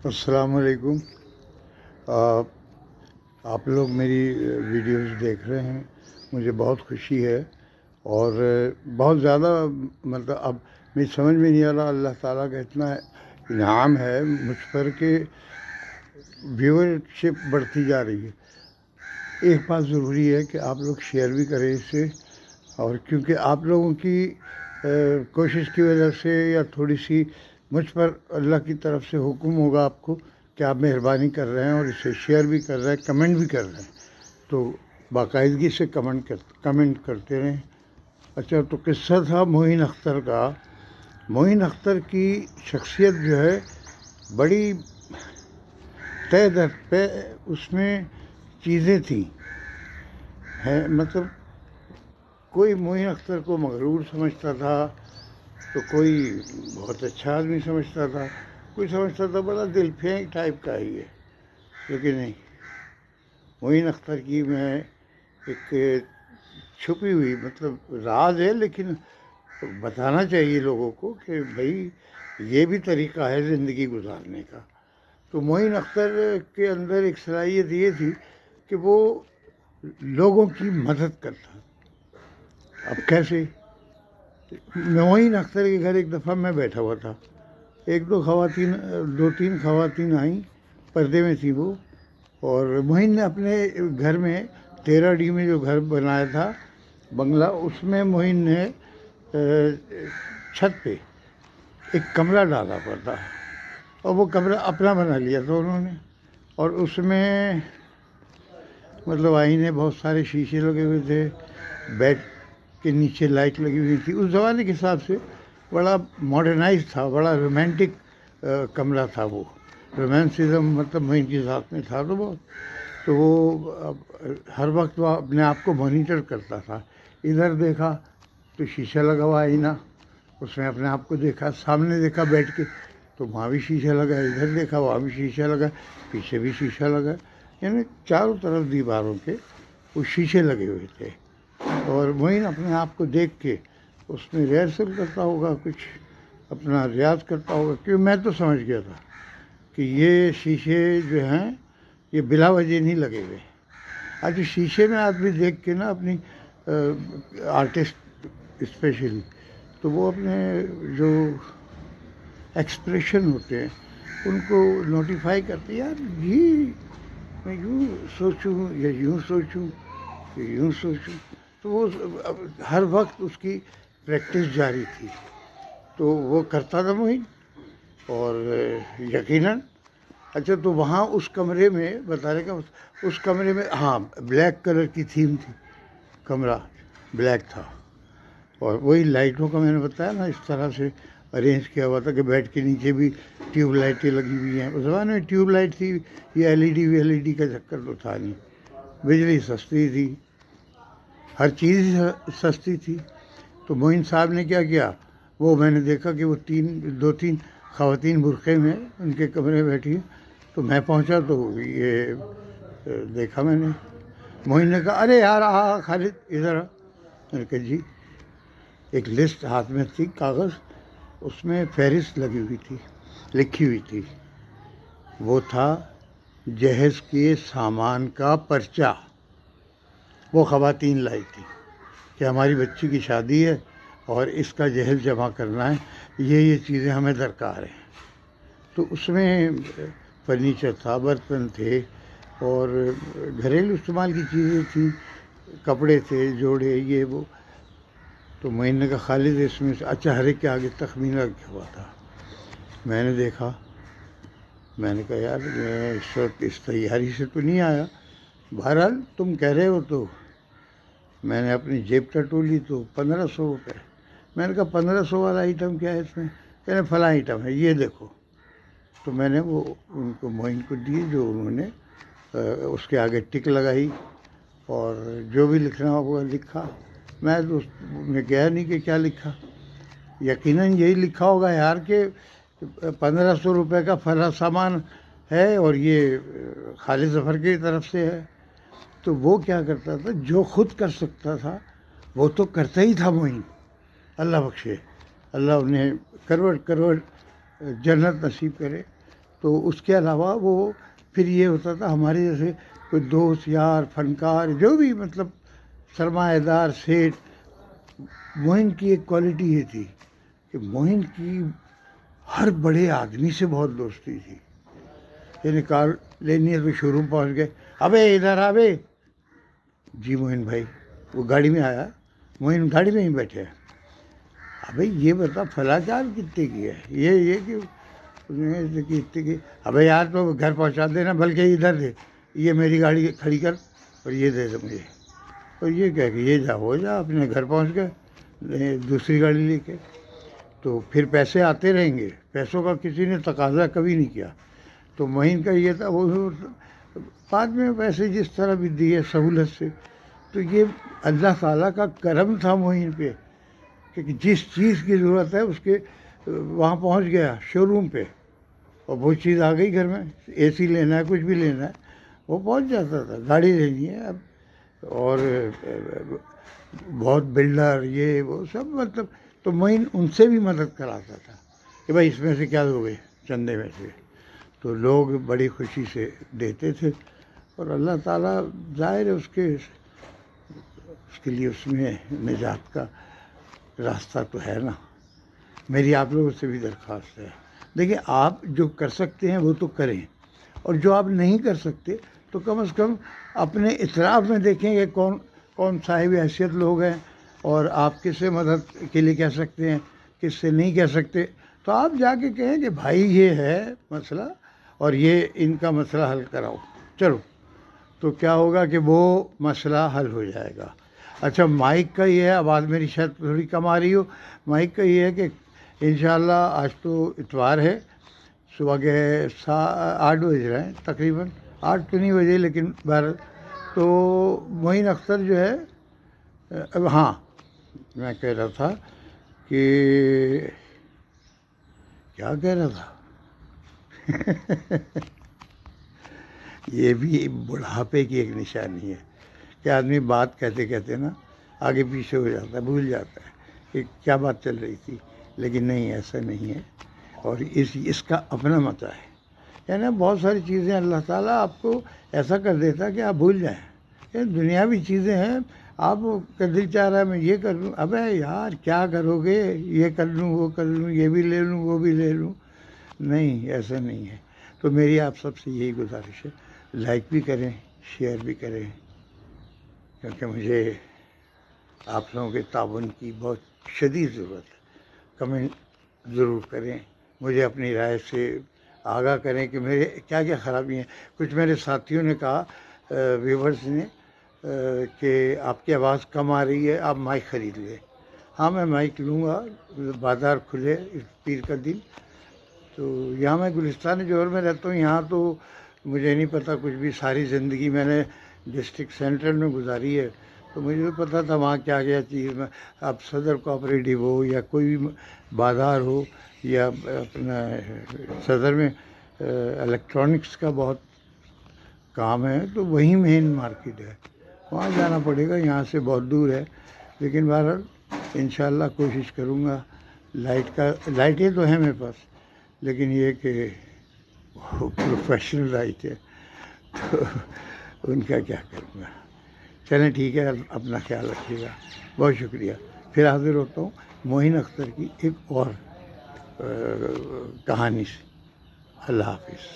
السلام علیکم۔ آ، آپ لوگ میری ویڈیوز دیکھ رہے ہیں، مجھے بہت خوشی ہے اور بہت زیادہ مطلب اب مجھے سمجھ میں نہیں آ رہا اللہ تعالیٰ کا اتنا انعام ہے مجھ پر کہ ویورشپ بڑھتی جا رہی ہے۔ ایک بات ضروری ہے کہ آپ لوگ شیئر بھی کریں اسے، اور کیونکہ آپ لوگوں کی کوشش کی وجہ سے یا تھوڑی سی مجھ پر اللہ کی طرف سے حکم ہوگا آپ کو کہ آپ مہربانی کر رہے ہیں اور اسے شیئر بھی کر رہے ہیں، کمنٹ بھی کر رہے ہیں، تو باقاعدگی سے کمنٹ کرتے رہیں۔ اچھا، تو قصہ تھا معین اختر کا۔ معین اختر کی شخصیت جو ہے بڑی طے در پہ اس میں چیزیں تھیں، مطلب کوئی معین اختر کو مغرور سمجھتا تھا، تو کوئی بہت اچھا آدمی سمجھتا تھا، کوئی سمجھتا تھا بڑا دل پھینک ٹائپ کا ہی ہے، لیکن نہیں۔ معین اختر کی میں ایک چھپی ہوئی مطلب راز ہے، لیکن بتانا چاہیے لوگوں کو کہ بھائی یہ بھی طریقہ ہے زندگی گزارنے کا۔ تو معین اختر کے اندر ایک صلاحیت یہ تھی کہ وہ لوگوں کی مدد کرتا۔ اب کیسے؟ معین اختر کے گھر ایک دفعہ میں بیٹھا ہوا تھا، دو تین خواتین آئیں، پردے میں تھیں وہ، اور معین نے اپنے گھر میں 13D میں جو گھر بنایا تھا بنگلہ، اس میں معین نے چھت پہ ایک کمرہ ڈالا ہوا تھا، اور وہ کمرہ اپنا بنا لیا تھا انہوں نے، اور اس میں مطلب آئینے بہت سارے شیشے لگے ہوئے تھے، بیڈ کے نیچے لائٹ لگی ہوئی تھی۔ اس زمانے کے حساب سے بڑا ماڈرنائز تھا، بڑا رومانٹک کمرہ تھا وہ، رومانسزم مطلب معین کی ذات میں تھا تو بہت۔ تو وہ ہر وقت وہ اپنے آپ کو مانیٹر کرتا تھا، ادھر دیکھا تو شیشہ لگا ہوا آئینہ، اس میں اپنے آپ کو دیکھا، سامنے دیکھا بیٹھ کے تو وہاں بھی شیشہ لگا، ادھر دیکھا وہاں بھی شیشہ لگا، پیچھے بھی شیشہ لگا، یعنی چاروں طرف دیواروں کے وہ شیشے لگے ہوئے تھے۔ اور معین اپنے آپ کو دیکھ کے اس میں ریہرسل کرتا ہوگا، کچھ اپنا ریاض کرتا ہوگا، کیونکہ میں تو سمجھ گیا تھا کہ یہ شیشے جو ہیں یہ بلا وجہ نہیں لگے ہوئے۔ آج شیشے میں آدمی دیکھ کے نا اپنی آرٹسٹ اسپیشلی، تو وہ اپنے جو ایکسپریشن ہوتے ہیں ان کو نوٹیفائی کرتے، یار یہ میں یوں سوچوں یا یوں سوچوں یا یوں سوچوں، تو وہ ہر وقت اس کی پریکٹس جاری تھی، تو وہ کرتا تھا معین، اور یقیناً اچھا تو وہاں اس کمرے میں بتانے کا اس کمرے میں ہاں بلیک کلر کی تھیم تھی، کمرہ بلیک تھا، اور وہی لائٹوں کا میں نے بتایا نا اس طرح سے ارینج کیا ہوا تھا کہ بیڈ کے نیچے بھی ٹیوب لائٹیں لگی ہوئی ہیں۔ اس زمانے میں ٹیوب لائٹ تھی، یہ ایل ای ڈی کا چکر تو تھا نہیں، بجلی سستی تھی، ہر چیز سستی تھی۔ تو معین صاحب نے کیا کیا، وہ میں نے دیکھا کہ وہ دو تین خواتین برقعے میں ان کے کمرے میں بیٹھی ہیں، تو میں پہنچا تو یہ دیکھا میں نے، معین نے کہا ارے یار خالد ادھر آ۔ میں نے کہا جی۔ ایک لسٹ ہاتھ میں تھی کاغذ، اس میں فہرست لگی ہوئی تھی، لکھی ہوئی تھی، وہ تھا جہیز کے سامان کا پرچہ۔ وہ خواتین لائی تھی کہ ہماری بچی کی شادی ہے اور اس کا جہیز جمع کرنا ہے، یہ چیزیں ہمیں درکار ہیں۔ تو اس میں فرنیچر تھا، برتن تھے، اور گھریلو استعمال کی چیزیں تھیں، کپڑے تھے جوڑے یہ وہ۔ تو معین نے کہا خالد اس میں سے اچھا ہر ایک کے آگے تخمینہ کیا ہوا تھا، میں نے دیکھا، میں نے کہا یار میں اس وقت اس تیاری سے تو نہیں آیا، بہرحال تم کہہ رہے ہو تو میں نے اپنی جیب ٹٹولی تو 1500 روپے۔ میں نے کہا 1500 والا آئٹم کیا ہے اس میں؟ کہنے فلاں آئٹم ہے، یہ دیکھو۔ تو میں نے وہ ان کو معین کو دی، جو انہوں نے اس کے آگے ٹک لگائی اور جو بھی لکھنا ہوگا لکھا۔ میں تو اس میں گیا نہیں کہ کیا لکھا، یقیناً یہی لکھا ہوگا یار کہ 1500 روپے کا فلاں سامان ہے اور یہ خالد ظفر کی طرف سے ہے۔ تو وہ کیا کرتا تھا، جو خود کر سکتا تھا وہ تو کرتا ہی تھا معین، اللہ بخشے، اللہ انہیں کروڑ کروڑ جنت نصیب کرے۔ تو اس کے علاوہ وہ پھر یہ ہوتا تھا ہمارے جیسے کوئی دوست یار فنکار جو بھی مطلب سرمایہ دار سیٹ، معین کی ایک کوالٹی یہ تھی کہ معین کی ہر بڑے آدمی سے بہت دوستی تھی. یعنی کار لینی ہے تو شو روم پہنچ گئے، ابے ادھر آبے. جی معین بھائی. وہ گاڑی میں آیا، معین گاڑی میں ہی بیٹھے ہیں. ابھی یہ بتا فلاں چار کتنے کی ہے، یہ کہ کتنے کی. ابے یار تو گھر پہنچا دینا، بلکہ ادھر دے، یہ میری گاڑی کھڑی کر اور یہ دے دے مجھے. اور یہ کہہ کہ یہ جا ہو جا، اپنے گھر پہنچ گئے دوسری گاڑی لے کے. تو پھر پیسے آتے رہیں گے، پیسوں کا کسی نے تقاضا کبھی نہیں کیا. تو معین کا یہ تھا، وہ بعد میں پیسے جس طرح بھی دیے سہولت سے. تو یہ اللہ تعالیٰ کا کرم تھا معین پہ کہ جس چیز کی ضرورت ہے اس کے وہاں پہنچ گیا شو روم پہ، اور وہ چیز آ گئی گھر میں. اے سی لینا ہے، کچھ بھی لینا ہے، وہ پہنچ جاتا تھا. گاڑی لینی ہے اب، اور بہت بلڈر یہ وہ سب مطلب. تو معین ان سے بھی مدد کراتا تھا کہ بھائی اس میں سے کیا دو گے چندے میں سے. تو لوگ بڑی خوشی سے دیتے تھے. اور اللہ تعالیٰ ظاہر ہے اس کے لیے اس میں نجات کا راستہ تو ہے نا. میری آپ لوگوں سے بھی درخواست ہے، دیکھیں آپ جو کر سکتے ہیں وہ تو کریں، اور جو آپ نہیں کر سکتے تو کم از کم اپنے اطراف میں دیکھیں کہ کون صاحب حیثیت لوگ ہیں، اور آپ کس سے مدد کے لیے کہہ سکتے ہیں، کس سے نہیں کہہ سکتے. تو آپ جا کے کہیں کہ بھائی یہ ہے مسئلہ اور یہ ان کا مسئلہ حل کراؤ. چلو تو کیا ہوگا کہ وہ مسئلہ حل ہو جائے گا. اچھا مائک کا یہ ہے، آواز میری شاید تھوڑی کم آ رہی ہو. مائک کا یہ ہے کہ انشاءاللہ آج تو اتوار ہے، صبح کے 8 بج رہے ہیں تقریباً، 8 تو نہیں بجے لیکن بہرحال. تو معین اختر جو ہے، ہاں میں کہہ رہا تھا کہ کیا کہہ رہا تھا یہ بھی بڑھاپے کی ایک نشانی ہے کہ آدمی بات کہتے کہتے نا آگے پیچھے ہو جاتا ہے، بھول جاتا ہے کہ کیا بات چل رہی تھی. لیکن نہیں، ایسا نہیں ہے، اور اس کا اپنا مزہ ہے. یعنی بہت ساری چیزیں اللہ تعالیٰ آپ کو ایسا کر دیتا ہے کہ آپ بھول جائیں. یہ دنیاوی چیزیں ہیں، آپ کا دل چاہ رہا ہے میں یہ کر لوں، ابے یار کیا کرو گے، یہ کر لوں وہ کر لوں، یہ بھی لے لوں وہ بھی لے لوں. نہیں، ایسا نہیں ہے. تو میری آپ سب سے یہی گزارش ہے، لائک بھی کریں، شیئر بھی کریں، کیونکہ مجھے آپ لوگوں کے تعاون کی بہت شدید ضرورت ہے. کمنٹ ضرور کریں، مجھے اپنی رائے سے آگاہ کریں کہ میرے کیا کیا خرابی ہیں. کچھ میرے ساتھیوں نے کہا، ویورز نے، کہ آپ کی آواز کم آ رہی ہے، آپ مائک خرید لیں. ہاں میں مائک لوں گا، بازار کھلے اس پیر کا دن. تو یہاں میں گلستان جوہر میں رہتا ہوں، یہاں تو مجھے نہیں پتہ کچھ بھی. ساری زندگی میں نے ڈسٹرکٹ سینٹرل میں گزاری ہے، تو مجھے تو پتہ تھا وہاں کیا کیا چیز میں. اب صدر کوآپریٹیو ہو یا کوئی بھی بازار ہو، یا اپنا صدر میں الیکٹرانکس کا بہت کام ہے، تو وہیں مین مارکیٹ ہے، وہاں جانا پڑے گا، یہاں سے بہت دور ہے. لیکن بہرحال انشاءاللہ کوشش کروں گا. لائٹیں تو ہیں میرے پاس، لیکن یہ کہ وہ پروفیشنل لائٹ ہے، تو ان کا کیا کروں گا. چلیں ٹھیک ہے، اپنا خیال رکھیے گا. بہت شکریہ. پھر حاضر ہوتا ہوں معین اختر کی ایک اور کہانی سے. اللہ حافظ.